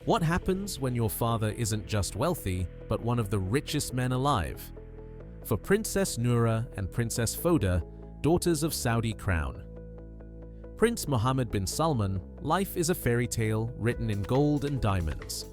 What happens when your father isn't just wealthy, but one of the richest men alive? For Princess Nura and Princess Foda, daughters of Saudi crown. Prince Mohammed bin Salman, life is a fairy tale written in gold and diamonds.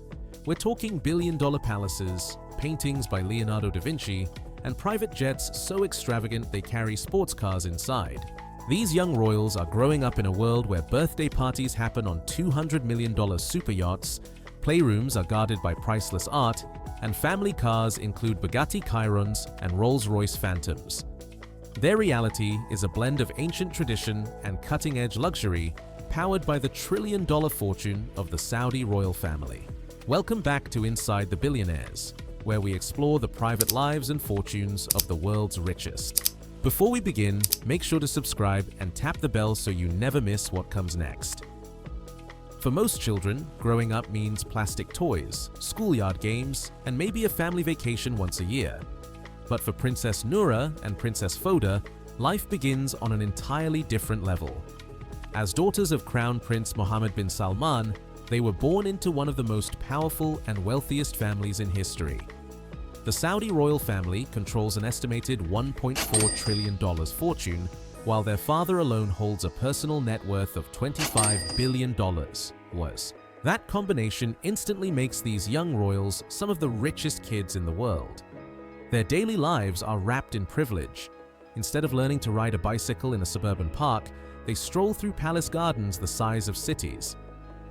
We're talking billion-dollar palaces, paintings by Leonardo da Vinci, and private jets so extravagant they carry sports cars inside. These young royals are growing up in a world where birthday parties happen on $200 million superyachts, playrooms are guarded by priceless art, and family cars include Bugatti Chirons and Rolls-Royce Phantoms. Their reality is a blend of ancient tradition and cutting-edge luxury, powered by the trillion-dollar fortune of the Saudi royal family. Welcome back to Inside the Billionaires, where we explore the private lives and fortunes of the world's richest. Before we begin, make sure to subscribe and tap the bell so you never miss what comes next. For most children, growing up means plastic toys, schoolyard games, and maybe a family vacation once a year. But for Princess Nura and Princess Foda, life begins on an entirely different level. As daughters of Crown Prince Mohammed bin Salman, they were born into one of the most powerful and wealthiest families in history. The Saudi royal family controls an estimated $1.4 trillion fortune, while their father alone holds a personal net worth of $25 billion. That combination instantly makes these young royals some of the richest kids in the world. Their daily lives are wrapped in privilege. Instead of learning to ride a bicycle in a suburban park, they stroll through palace gardens the size of cities.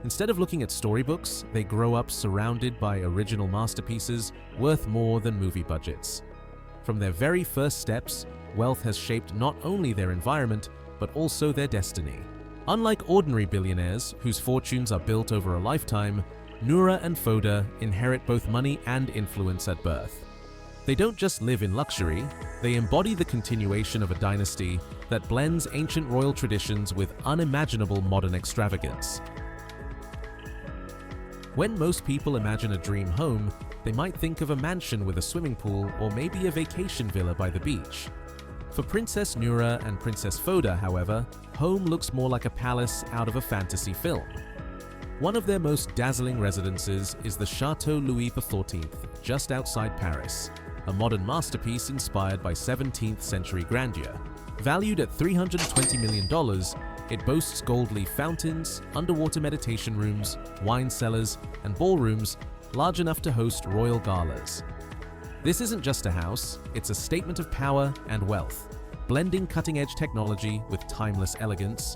Instead of looking at storybooks, they grow up surrounded by original masterpieces worth more than movie budgets. From their very first steps, wealth has shaped not only their environment, but also their destiny. Unlike ordinary billionaires, whose fortunes are built over a lifetime, Nura and Foda inherit both money and influence at birth. They don't just live in luxury, they embody the continuation of a dynasty that blends ancient royal traditions with unimaginable modern extravagance. When most people imagine a dream home, they might think of a mansion with a swimming pool or maybe a vacation villa by the beach. For Princess Nura and Princess Foda, however, home looks more like a palace out of a fantasy film. One of their most dazzling residences is the Château Louis XIV, just outside Paris, a modern masterpiece inspired by 17th century grandeur. Valued at $320 million, it boasts gold leaf fountains, underwater meditation rooms, wine cellars, and ballrooms large enough to host royal galas. This isn't just a house, it's a statement of power and wealth, blending cutting-edge technology with timeless elegance.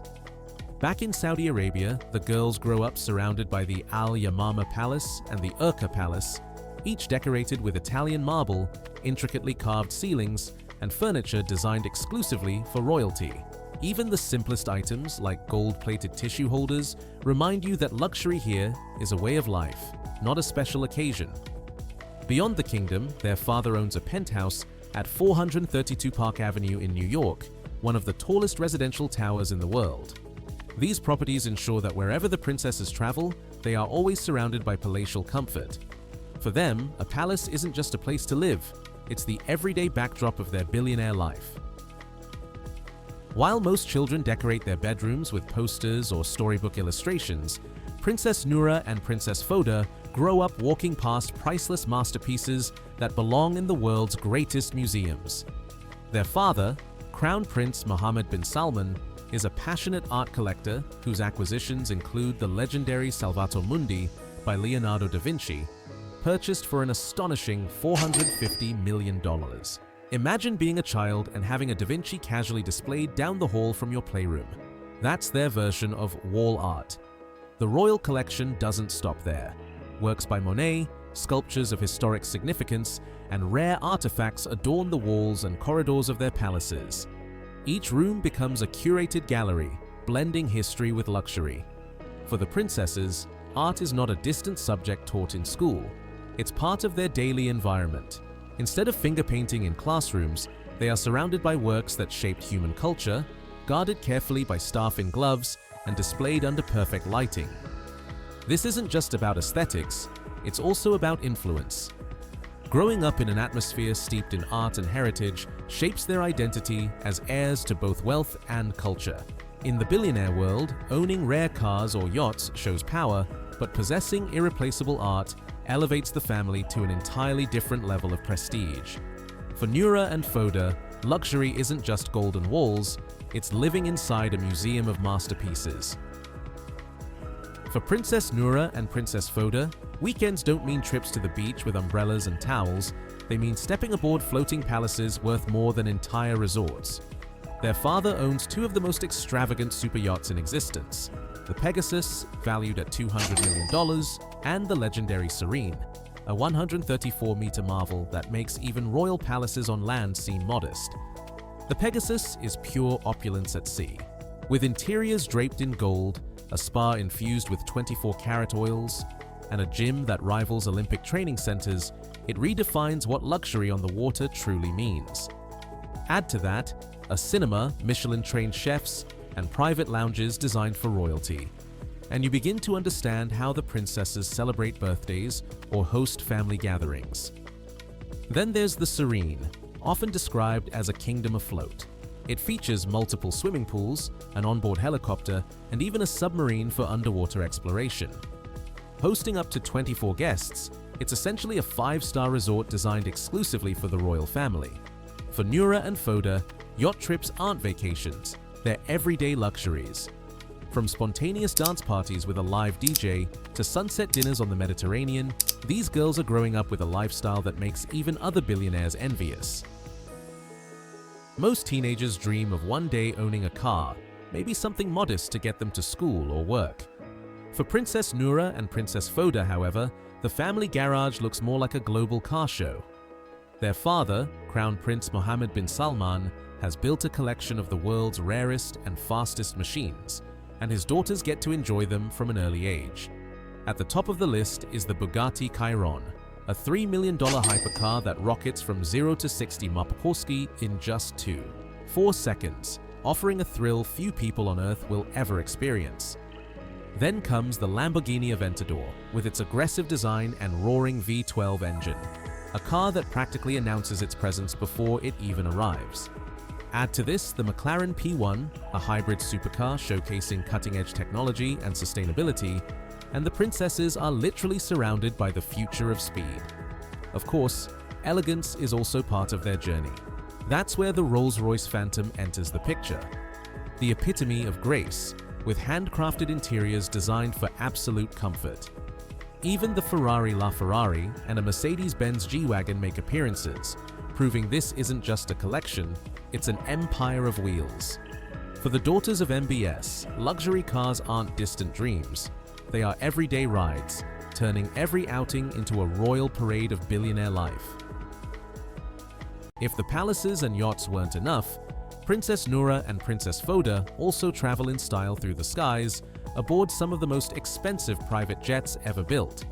Back in Saudi Arabia, the girls grow up surrounded by the Al Yamama Palace and the Urqa Palace, each decorated with Italian marble, intricately carved ceilings, and furniture designed exclusively for royalty. Even the simplest items, like gold-plated tissue holders, remind you that luxury here is a way of life, not a special occasion. Beyond the kingdom, their father owns a penthouse at 432 Park Avenue in New York, one of the tallest residential towers in the world. These properties ensure that wherever the princesses travel, they are always surrounded by palatial comfort. For them, a palace isn't just a place to live, it's the everyday backdrop of their billionaire life. While most children decorate their bedrooms with posters or storybook illustrations, Princess Nura and Princess Foda grow up walking past priceless masterpieces that belong in the world's greatest museums. Their father, Crown Prince Mohammed bin Salman, is a passionate art collector whose acquisitions include the legendary Salvator Mundi by Leonardo da Vinci, purchased for an astonishing $450 million. Imagine being a child and having a Da Vinci casually displayed down the hall from your playroom. That's their version of wall art. The royal collection doesn't stop there. Works by Monet, sculptures of historic significance, and rare artifacts adorn the walls and corridors of their palaces. Each room becomes a curated gallery, blending history with luxury. For the princesses, art is not a distant subject taught in school. It's part of their daily environment. Instead of finger painting in classrooms, they are surrounded by works that shaped human culture, guarded carefully by staff in gloves, and displayed under perfect lighting. This isn't just about aesthetics, it's also about influence. Growing up in an atmosphere steeped in art and heritage shapes their identity as heirs to both wealth and culture. In the billionaire world, owning rare cars or yachts shows power, but possessing irreplaceable art elevates the family to an entirely different level of prestige. For Nura and Foda, luxury isn't just golden walls, it's living inside a museum of masterpieces. For Princess Nura and Princess Foda, weekends don't mean trips to the beach with umbrellas and towels, they mean stepping aboard floating palaces worth more than entire resorts. Their father owns two of the most extravagant super yachts in existence, the Pegasus, valued at $200 million, and the legendary Serene, a 134-meter marvel that makes even royal palaces on land seem modest. The Pegasus is pure opulence at sea. With interiors draped in gold, a spa infused with 24-karat oils, and a gym that rivals Olympic training centers, it redefines what luxury on the water truly means. Add to that a cinema, Michelin-trained chefs, and private lounges designed for royalty, and you begin to understand how the princesses celebrate birthdays or host family gatherings. Then there's the Serene, often described as a kingdom afloat. It features multiple swimming pools, an onboard helicopter, and even a submarine for underwater exploration. Hosting up to 24 guests, it's essentially a 5-star resort designed exclusively for the royal family. For Nura and Foda, yacht trips aren't vacations, they're everyday luxuries. From spontaneous dance parties with a live DJ to sunset dinners on the Mediterranean, these girls are growing up with a lifestyle that makes even other billionaires envious. Most teenagers dream of one day owning a car, maybe something modest to get them to school or work. For Princess Nura and Princess Foda, however, the family garage looks more like a global car show. Their father, Crown Prince Mohammed bin Salman, has built a collection of the world's rarest and fastest machines, and his daughters get to enjoy them from an early age. At the top of the list is the Bugatti Chiron, a $3 million hypercar that rockets from 0 to 60 mph in just 2.4 seconds, offering a thrill few people on Earth will ever experience. Then comes the Lamborghini Aventador, with its aggressive design and roaring V12 engine, a car that practically announces its presence before it even arrives. Add to this the McLaren P1, a hybrid supercar showcasing cutting-edge technology and sustainability, and the princesses are literally surrounded by the future of speed. Of course, elegance is also part of their journey. That's where the Rolls-Royce Phantom enters the picture. The epitome of grace, with handcrafted interiors designed for absolute comfort. Even the Ferrari LaFerrari and a Mercedes-Benz G-Wagon make appearances, proving this isn't just a collection, it's an empire of wheels. For the daughters of MBS, luxury cars aren't distant dreams. They are everyday rides, turning every outing into a royal parade of billionaire life. If the palaces and yachts weren't enough, Princess Nura and Princess Foda also travel in style through the skies, aboard some of the most expensive private jets ever built.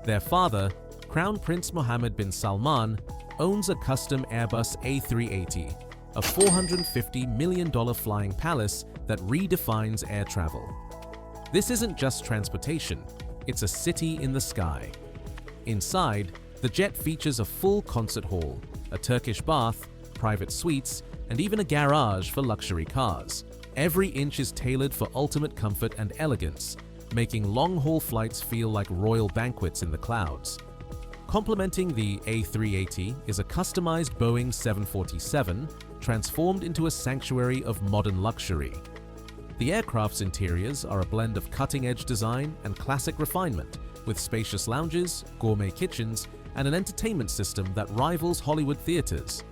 Their father, Crown Prince Mohammed bin Salman, owns a custom Airbus A380, a $450 million flying palace that redefines air travel. This isn't just transportation, it's a city in the sky. Inside, the jet features a full concert hall, a Turkish bath, private suites, and even a garage for luxury cars. Every inch is tailored for ultimate comfort and elegance, making long-haul flights feel like royal banquets in the clouds. Complementing the A380 is a customized Boeing 747, transformed into a sanctuary of modern luxury. The aircraft's interiors are a blend of cutting-edge design and classic refinement, with spacious lounges, gourmet kitchens, and an entertainment system that rivals Hollywood theaters.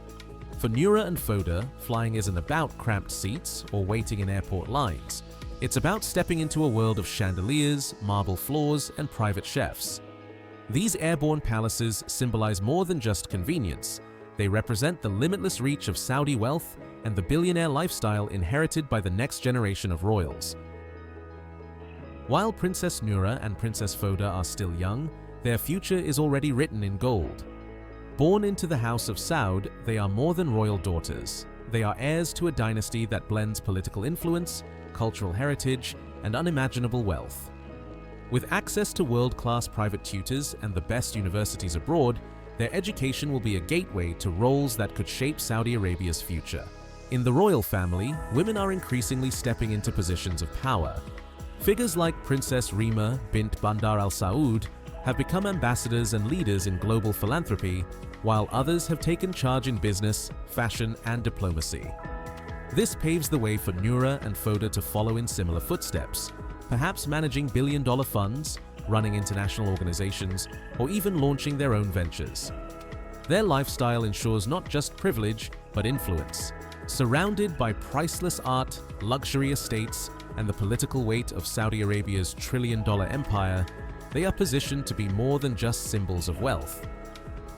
For Nura and Foda, flying isn't about cramped seats or waiting in airport lines. It's about stepping into a world of chandeliers, marble floors, and private chefs. These airborne palaces symbolize more than just convenience. They represent the limitless reach of Saudi wealth and the billionaire lifestyle inherited by the next generation of royals. While Princess Nura and Princess Foda are still young, their future is already written in gold. Born into the House of Saud, they are more than royal daughters. They are heirs to a dynasty that blends political influence, cultural heritage, and unimaginable wealth. With access to world-class private tutors and the best universities abroad, their education will be a gateway to roles that could shape Saudi Arabia's future. In the royal family, women are increasingly stepping into positions of power. Figures like Princess Rima bint Bandar Al Saud have become ambassadors and leaders in global philanthropy, while others have taken charge in business, fashion, and diplomacy. This paves the way for Nura and Foda to follow in similar footsteps, perhaps managing billion-dollar funds, running international organizations, or even launching their own ventures. Their lifestyle ensures not just privilege, but influence. Surrounded by priceless art, luxury estates, and the political weight of Saudi Arabia's trillion-dollar empire, they are positioned to be more than just symbols of wealth.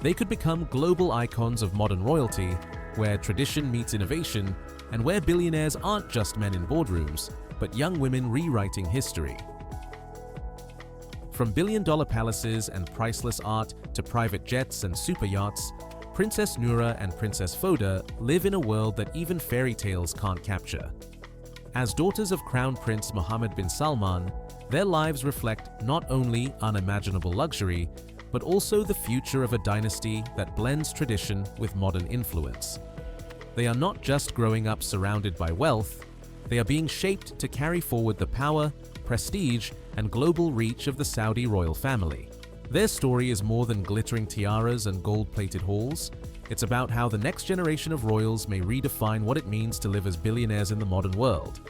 They could become global icons of modern royalty, where tradition meets innovation, and where billionaires aren't just men in boardrooms, but young women rewriting history. From billion-dollar palaces and priceless art to private jets and super yachts, Princess Nura and Princess Foda live in a world that even fairy tales can't capture. As daughters of Crown Prince Mohammed bin Salman, their lives reflect not only unimaginable luxury, but also the future of a dynasty that blends tradition with modern influence. They are not just growing up surrounded by wealth, they are being shaped to carry forward the power, prestige, and global reach of the Saudi royal family. Their story is more than glittering tiaras and gold-plated halls. It's about how the next generation of royals may redefine what it means to live as billionaires in the modern world.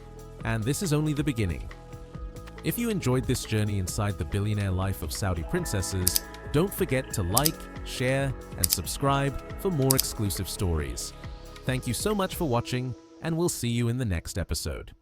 And this is only the beginning. If you enjoyed this journey inside the billionaire life of Saudi princesses, don't forget to like, share, and subscribe for more exclusive stories. Thank you so much for watching, and we'll see you in the next episode.